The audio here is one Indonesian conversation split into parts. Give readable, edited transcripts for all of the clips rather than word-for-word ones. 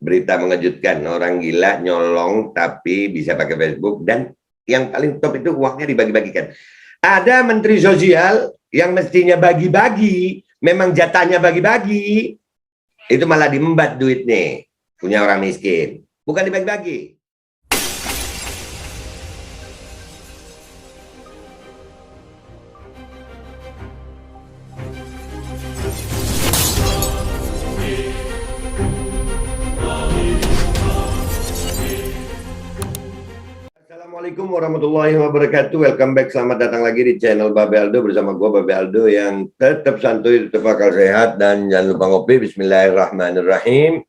berita mengejutkan, orang gila nyolong tapi bisa pakai Facebook, dan yang paling top itu uangnya dibagi-bagikan. Ada menteri sosial yang mestinya bagi-bagi, memang jatahnya bagi-bagi, itu malah diembat duitnya punya orang miskin, bukan dibagi-bagi. Assalamualaikum warahmatullahi wabarakatuh. Welcome back, selamat datang lagi di channel Babe Aldo bersama gue Babe Aldo yang tetap santuy, tetap akal sehat, dan jangan lupa ngopi. Bismillahirrahmanirrahim.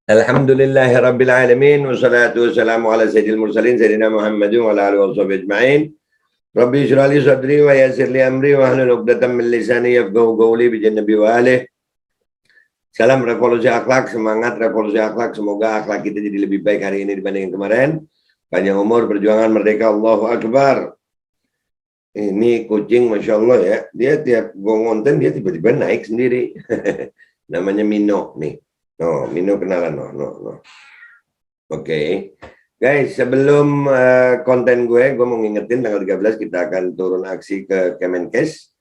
Alhamdulillahirabbil alamin wassalatu wassalamu ala sayyidil mursalin sayyidina Muhammadin wa ala alihi washabihi ajmain. Rabbi shrah li sadri wa yassir li amri wa hlul 'uqdatam min lisani yafqahu qawli bi jannabi wa alihi. Salam revolusi akhlak, semangat revolusi akhlak. Semoga akhlak kita jadi lebih baik hari ini dibanding kemarin. Panjang umur, perjuangan, merdeka, Allahu Akbar. Ini kucing, Masya Allah ya. Dia tiap gue ngonten, dia tiba-tiba naik sendiri. Namanya Mino nih. No, Mino kenalan. No. Oke. Guys, sebelum konten gue mau ngingetin tanggal 13 kita akan turun aksi ke Kemenkes.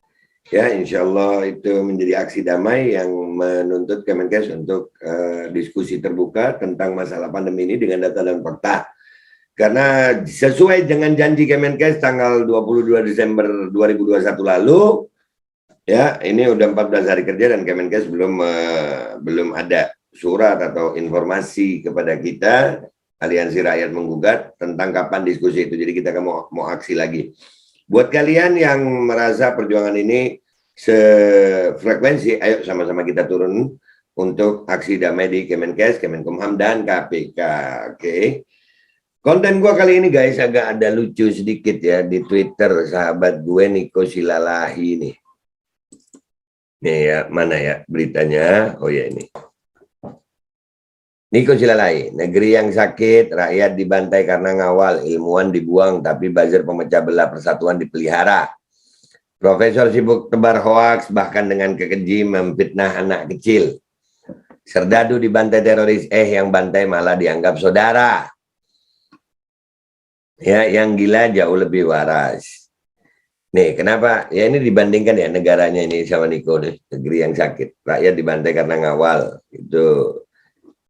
Ya, insya Allah itu menjadi aksi damai yang menuntut Kemenkes untuk diskusi terbuka tentang masalah pandemi ini dengan data dan fakta. Karena sesuai dengan janji Kemenkes tanggal 22 Desember 2021 lalu, ya ini udah 14 hari kerja dan Kemenkes belum ada surat atau informasi kepada kita, Aliansi Rakyat Menggugat, tentang kapan diskusi itu. Jadi kita mau aksi lagi. Buat kalian yang merasa perjuangan ini sefrekuensi, ayo sama-sama kita turun untuk aksi damai di Kemenkes, Kemenkumham, dan KPK. Oke. Konten gue kali ini guys agak ada lucu sedikit ya di Twitter sahabat gue Niko Silalahi nih. Nih ya, mana ya beritanya? Oh ya ini. Niko Silalahi, negeri yang sakit, rakyat dibantai karena ngawal, ilmuwan dibuang, tapi buzzer pemecah belah persatuan dipelihara. Profesor sibuk tebar hoaks, bahkan dengan kekeji memfitnah anak kecil. Serdadu dibantai teroris, yang bantai malah dianggap saudara. Ya, yang gila jauh lebih waras. Nih, kenapa? Ya ini dibandingkan ya negaranya ini sama Niko nih, negeri yang sakit. Rakyat dibantai karena ngawal, itu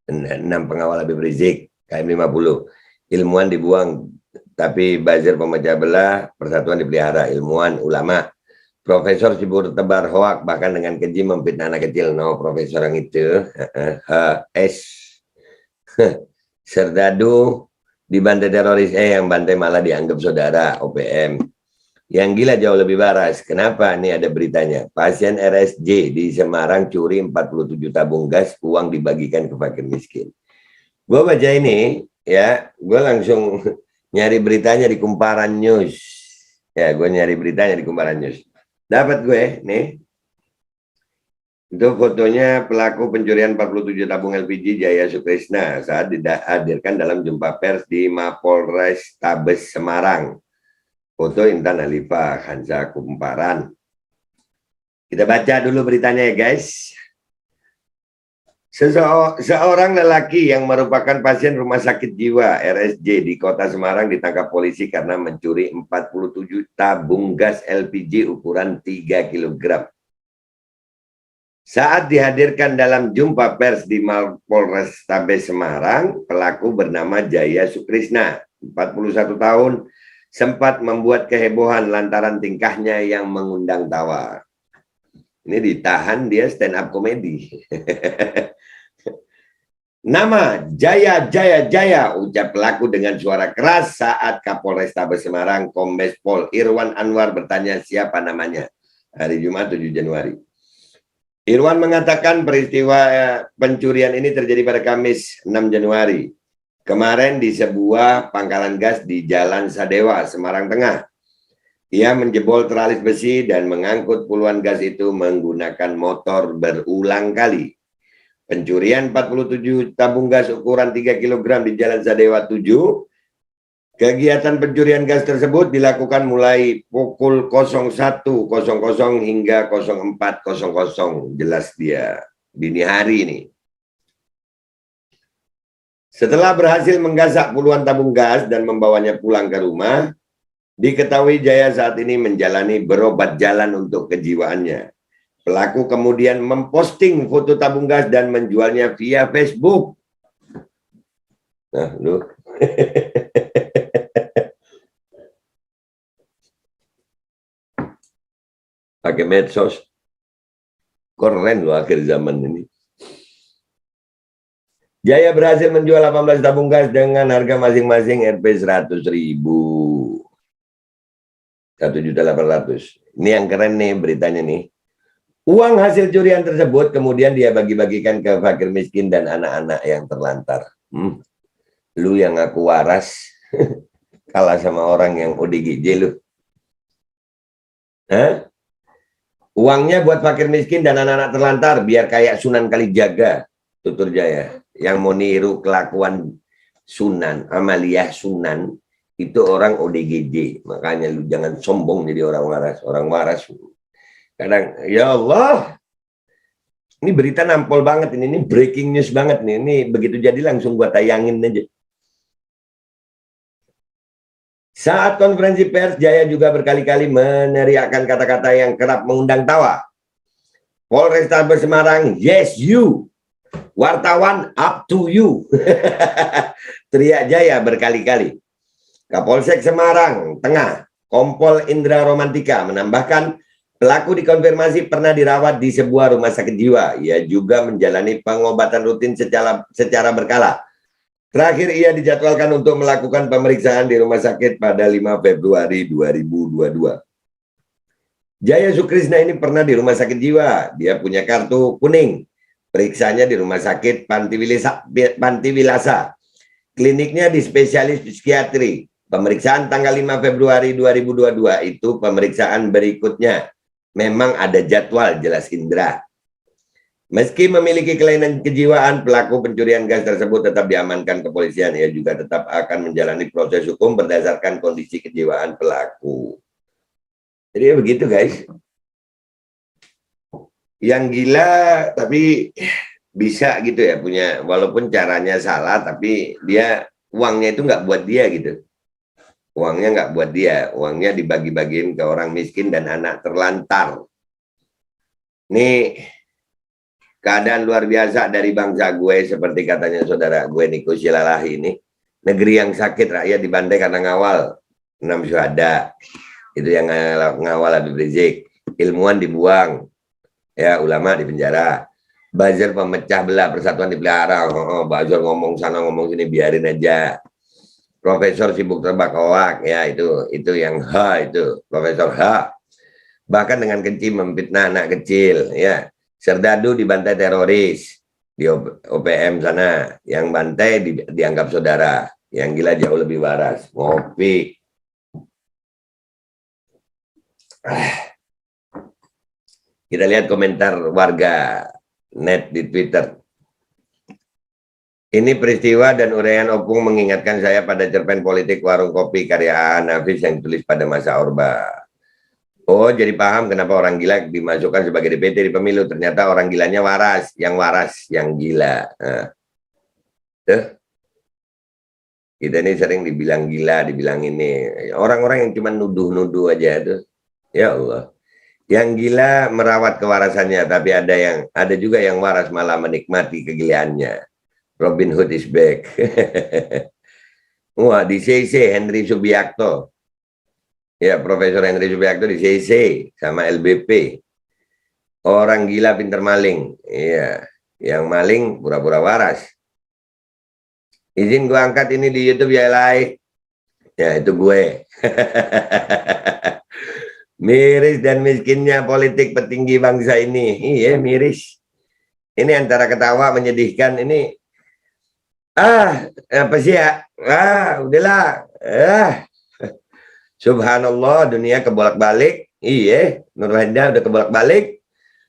6 pengawal Habib Rizik, KM50. Ilmuwan dibuang, tapi buzzer pemecah belah persatuan dipelihara. Ilmuwan, ulama. Profesor sibuk tebar hoak, bahkan dengan keji memfitnah anak kecil. No, profesor yang itu. Serdadu dibantai teroris, yang bantai malah dianggap saudara. OPM. Yang gila jauh lebih waras. Kenapa? Ini ada beritanya. Pasien RSJ di Semarang curi 47 tabung gas, uang dibagikan ke fakir miskin. Gue baca ini, ya, gue langsung nyari beritanya di Kumparan News. Ya, gue nyari beritanya di Kumparan News. Dapat gue, nih. Itu fotonya pelaku pencurian 47 tabung LPG Jaya Sukrisna saat dihadirkan dalam jumpa pers di Mapolres Tabes Semarang. Foto Intan Alifah, Hansa Kumparan. Kita baca dulu beritanya ya guys. Seorang lelaki yang merupakan pasien rumah sakit jiwa RSJ di kota Semarang ditangkap polisi karena mencuri 47 tabung gas LPG ukuran 3 kg. Saat dihadirkan dalam jumpa pers di Mapolres Tabes Semarang, pelaku bernama Jaya Sukrisna, 41 tahun, sempat membuat kehebohan lantaran tingkahnya yang mengundang tawa. Ini ditahan, dia stand up komedi. Nama Jaya, ucap pelaku dengan suara keras saat Kapolres Tabes Semarang Kombes Pol Irwan Anwar bertanya siapa namanya. Hari Jumat 7 Januari. Irwan mengatakan peristiwa pencurian ini terjadi pada Kamis 6 Januari. Kemarin di sebuah pangkalan gas di Jalan Sadewa, Semarang Tengah. Ia menjebol teralis besi dan mengangkut puluhan gas itu menggunakan motor berulang kali. Pencurian 47 tabung gas ukuran 3 kg di Jalan Sadewa 7 Kegiatan pencurian gas tersebut dilakukan mulai pukul 01.00 hingga 04.00. Jelas dia dini hari ini. Setelah berhasil menggasak puluhan tabung gas dan membawanya pulang ke rumah, diketahui Jaya saat ini menjalani berobat jalan untuk kejiwaannya. Pelaku kemudian memposting foto tabung gas dan menjualnya via Facebook. Nah, lu. Pakai medsos. Keren loh akhir zaman ini. Jaya berhasil menjual 18 tabung gas dengan harga masing-masing Rp 100.000. 1.800.000. Ini yang keren nih beritanya nih. Uang hasil curian tersebut kemudian dia bagi-bagikan ke fakir miskin dan anak-anak yang terlantar. Lu yang ngaku waras kalah sama orang yang ODGJ lu. Hah? Uangnya buat fakir miskin dan anak-anak terlantar biar kayak Sunan Kalijaga, tutur Jaya, yang mau niru kelakuan Sunan, Amalia Sunan, itu orang ODGJ. Makanya lu jangan sombong jadi orang waras. Orang waras kadang, ya Allah, ini berita nampol banget ini breaking news banget nih. Ini begitu jadi langsung gua tayangin aja. Saat konferensi pers, Jaya juga berkali-kali meneriakkan kata-kata yang kerap mengundang tawa. Polrestabes Semarang, yes you. Wartawan, up to you. Teriak Jaya berkali-kali. Kapolsek Semarang Tengah, Kompol Indra Romantika menambahkan, pelaku dikonfirmasi pernah dirawat di sebuah rumah sakit jiwa. Ia juga menjalani pengobatan rutin secara berkala. Terakhir ia dijadwalkan untuk melakukan pemeriksaan di rumah sakit pada 5 Februari 2022. Jaya Sukrisna ini pernah di rumah sakit jiwa. Dia punya kartu kuning. Periksanya di rumah sakit Panti Wilasa. Kliniknya di spesialis psikiatri. Pemeriksaan tanggal 5 Februari 2022 itu pemeriksaan berikutnya. Memang ada jadwal, jelas Indra. Meski memiliki kelainan kejiwaan, pelaku pencurian gas tersebut tetap diamankan kepolisian. Ia juga tetap akan menjalani proses hukum berdasarkan kondisi kejiwaan pelaku. Jadi begitu guys. Yang gila tapi bisa gitu ya punya, walaupun caranya salah tapi dia uangnya itu nggak buat dia gitu. Uangnya nggak buat dia, uangnya dibagi-bagiin ke orang miskin dan anak terlantar. Nih keadaan luar biasa dari bangsa gue, seperti katanya saudara gue Niko Silalahi ini. Negeri yang sakit, rakyat dibantai karena ngawal. 6 syuhada. Itu yang ngawal Habib Rizik. Ilmuwan dibuang. Ya, ulama dipenjara. Buzzer pemecah belah persatuan dipelihara. Buzzer ngomong sana ngomong sini, biarin aja. Profesor sibuk terbak hoak. Ya, itu yang H itu. Profesor H. Bahkan dengan kencing memfitnah anak kecil. Ya. Serdadu dibantai teroris di OPM sana, yang bantai dianggap saudara, yang gila jauh lebih waras. Ngopi. Kita lihat komentar warga net di Twitter. Ini peristiwa dan uraian Opung mengingatkan saya pada cerpen politik warung kopi karya Aan Hafiz yang ditulis pada masa Orba. Oh, jadi paham kenapa orang gila dimasukkan sebagai DPT di pemilu. Ternyata orang gilanya waras yang gila. Nah, kita ini sering dibilang gila, dibilang ini. Orang-orang yang cuma nuduh-nuduh aja tuh. Ya Allah. Yang gila merawat kewarasannya, tapi ada juga yang waras malah menikmati kegilaannya. Robin Hood is back. Wah, di CC Henry Subiakto. Ya, Profesor Henry Subiakto di CC sama LBP. Orang gila pinter maling. Iya, yang maling pura-pura waras. Izin gua angkat ini di YouTube ya, Lai. Ya, itu gue. Miris dan miskinnya politik petinggi bangsa ini. Iya, miris. Ini antara ketawa menyedihkan ini. Apa sih ya? Udahlah. Subhanallah, dunia kebolak-balik. Iya, Nur Henda udah kebolak-balik.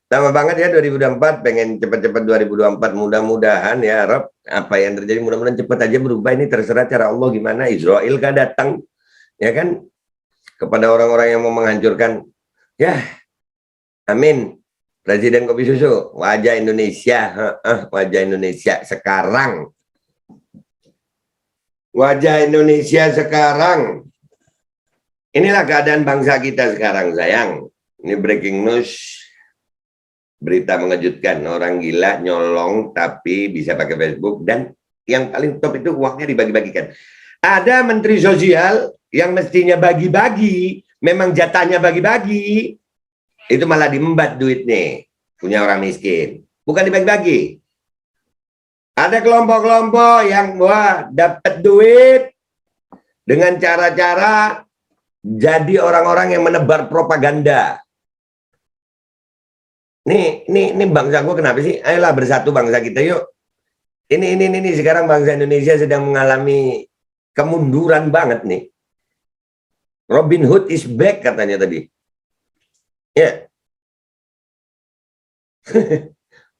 Lama banget ya 2024, pengen cepat-cepat 2024, mudah-mudahan ya Rob, apa yang terjadi mudah-mudahan cepat aja berubah. Ini terserah cara Allah gimana. Israel kan datang ya kan kepada orang-orang yang mau menghancurkan. Ya, amin. Presiden kopi susu, wajah Indonesia, wajah Indonesia sekarang. Wajah Indonesia sekarang. Inilah keadaan bangsa kita sekarang, sayang. Ini breaking news. Berita mengejutkan, orang gila nyolong tapi bisa pakai Facebook, dan yang paling top itu uangnya dibagi-bagikan. Ada menteri sosial yang mestinya bagi-bagi, memang jatahnya bagi-bagi, itu malah diembat duitnya punya orang miskin, bukan dibagi-bagi. Ada kelompok-kelompok yang wah dapat duit dengan cara-cara jadi orang-orang yang menebar propaganda. Nih bangsa gue kenapa sih? Ayolah bersatu bangsa kita yuk. Ini sekarang bangsa Indonesia sedang mengalami kemunduran banget nih. Robin Hood is back katanya tadi. Ya.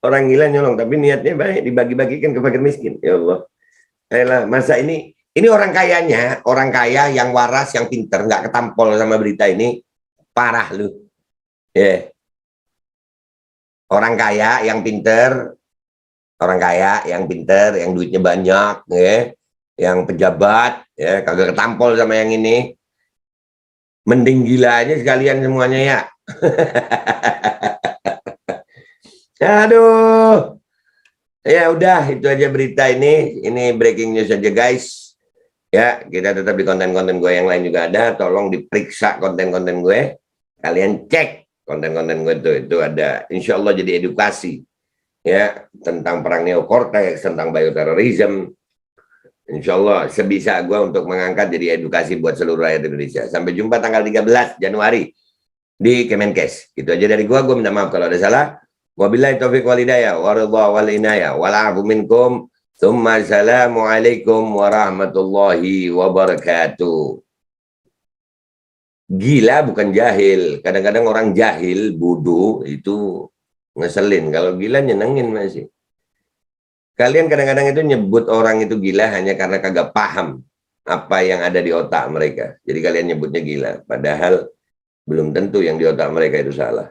Orang gila nyolong tapi niatnya baik, dibagi-bagikan ke fakir miskin. Ya Allah. Ayolah, masa ini orang kayanya, orang kaya yang waras, yang pinter, nggak ketampol sama berita ini, parah lu. Ya. Yeah. Orang kaya yang pinter, yang duitnya banyak, ya, yang pejabat, ya, kagak ketampol sama yang ini. Mending gila aja sekalian semuanya ya. Aduh. Ya udah, itu aja berita ini. Ini breaking news aja guys. Ya, kita tetap di konten-konten gue yang lain juga ada. Tolong diperiksa konten-konten gue. Kalian cek konten-konten gue itu ada, insya Allah jadi edukasi ya tentang perang neokortex, tentang bioterorisme. Insya Allah sebisa gue untuk mengangkat jadi edukasi buat seluruh rakyat Indonesia. Sampai jumpa tanggal 13 Januari di Kemenkes. Itu aja dari gue minta maaf kalau ada salah. Wabillahi taufiq wal hidayah waridha wal inayah wal afu minkum. Tsumma assalamualaikum warahmatullahi wabarakatuh. Gila bukan jahil. Kadang-kadang orang jahil, bodoh itu ngeselin. Kalau gila nyenengin masih. Kalian kadang-kadang itu nyebut orang itu gila hanya karena kagak paham apa yang ada di otak mereka. Jadi kalian nyebutnya gila. Padahal belum tentu yang di otak mereka itu salah.